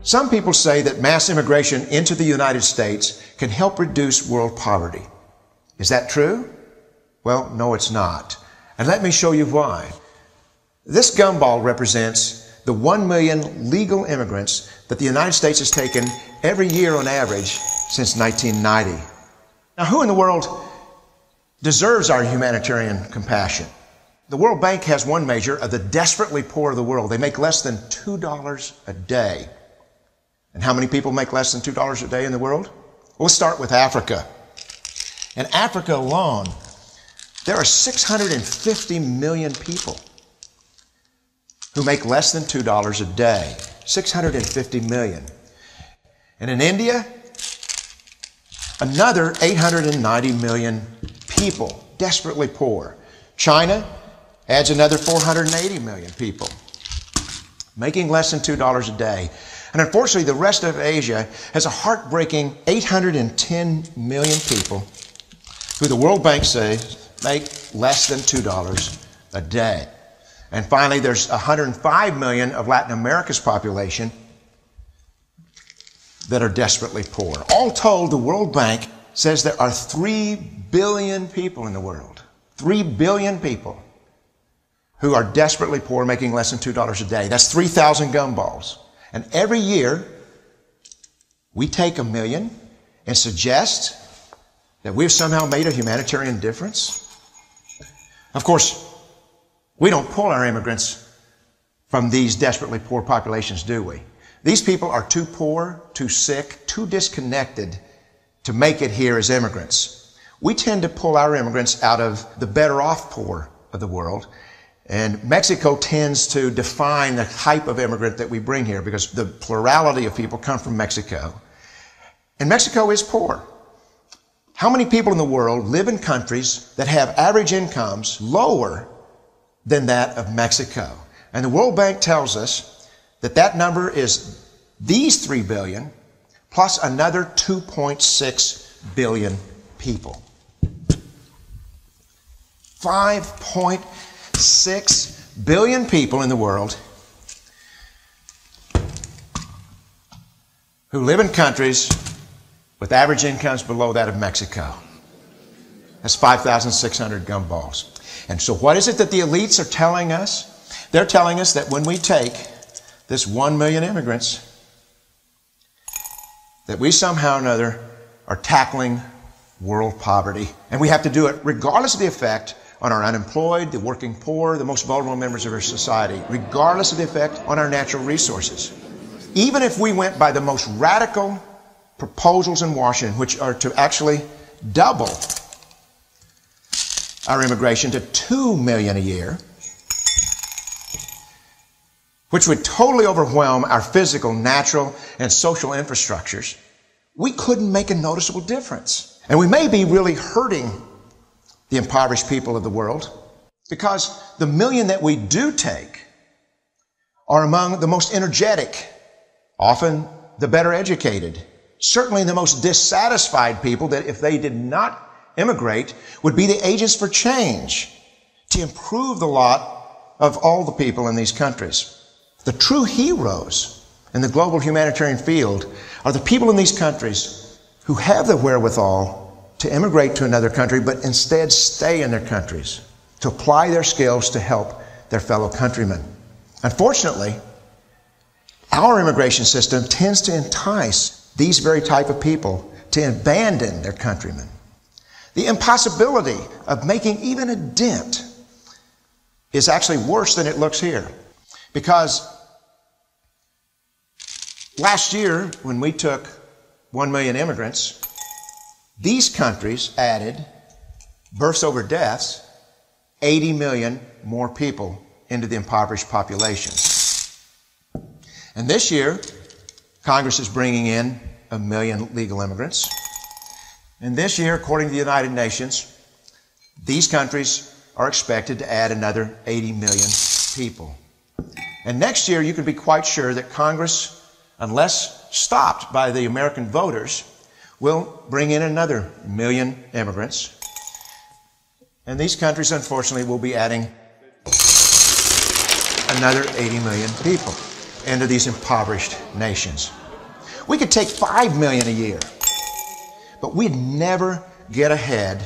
Some people say that mass immigration into the United States can help reduce world poverty. Is that true? Well, no, it's not. And let me show you why. This gumball represents the 1 million legal immigrants that the United States has taken every year on average since 1990. Now, who in the world deserves our humanitarian compassion? The World Bank has one measure of the desperately poor of the world. They make less than $2 a day. And how many people make less than $2 a day in the world? Well, let's start with Africa. In Africa alone, there are 650 million people who make less than $2 a day. 650 million. And in India, another 890 million people, desperately poor. China adds another 480 million people, making less than $2 a day. And unfortunately, the rest of Asia has a heartbreaking 810 million people who the World Bank says make less than $2 a day. And finally, there's 105 million of Latin America's population that are desperately poor. All told, the World Bank says there are 3 billion people in the world. 3 billion people who are desperately poor, making less than $2 a day. That's 3,000 gumballs. And every year, we take 1 million and suggest that we've somehow made a humanitarian difference. Of course, we don't pull our immigrants from these desperately poor populations, do we? These people are too poor, too sick, too disconnected to make it here as immigrants. We tend to pull our immigrants out of the better off poor of the world. And Mexico tends to define the type of immigrant that we bring here because the plurality of people come from Mexico. And Mexico is poor. How many people in the world live in countries that have average incomes lower than that of Mexico? And the World Bank tells us that that number is these 3 billion plus another 2.6 billion people. 5.6 billion people in the world who live in countries with average incomes below that of Mexico. That's 5,600 gumballs. And so what is it that the elites are telling us? They're telling us that when we take this 1 million immigrants, that we somehow or another are tackling world poverty. And we have to do it regardless of the effect on our unemployed, the working poor, the most vulnerable members of our society, regardless of the effect on our natural resources. Even if we went by the most radical proposals in Washington, which are to actually double our immigration to 2 million a year, which would totally overwhelm our physical, natural, and social infrastructures, we couldn't make a noticeable difference. And we may be really hurting the impoverished people of the world because the million that we do take are among the most energetic, often the better educated, certainly the most dissatisfied people that if they did not immigrate would be the agents for change to improve the lot of all the people in these countries. The true heroes in the global humanitarian field are the people in these countries who have the wherewithal to immigrate to another country, but instead stay in their countries, to apply their skills to help their fellow countrymen. Unfortunately, our immigration system tends to entice these very type of people to abandon their countrymen. The impossibility of making even a dent is actually worse than it looks here. Because last year, when we took 1 million immigrants, these countries added, births over deaths, 80 million more people into the impoverished population. And this year, Congress is bringing in 1 million legal immigrants. And this year, according to the United Nations, these countries are expected to add another 80 million people. And next year, you can be quite sure that Congress, unless stopped by the American voters, will bring in another 1 million immigrants. And these countries, unfortunately, will be adding another 80 million people. into these impoverished nations. We could take 5 million a year, but we'd never get ahead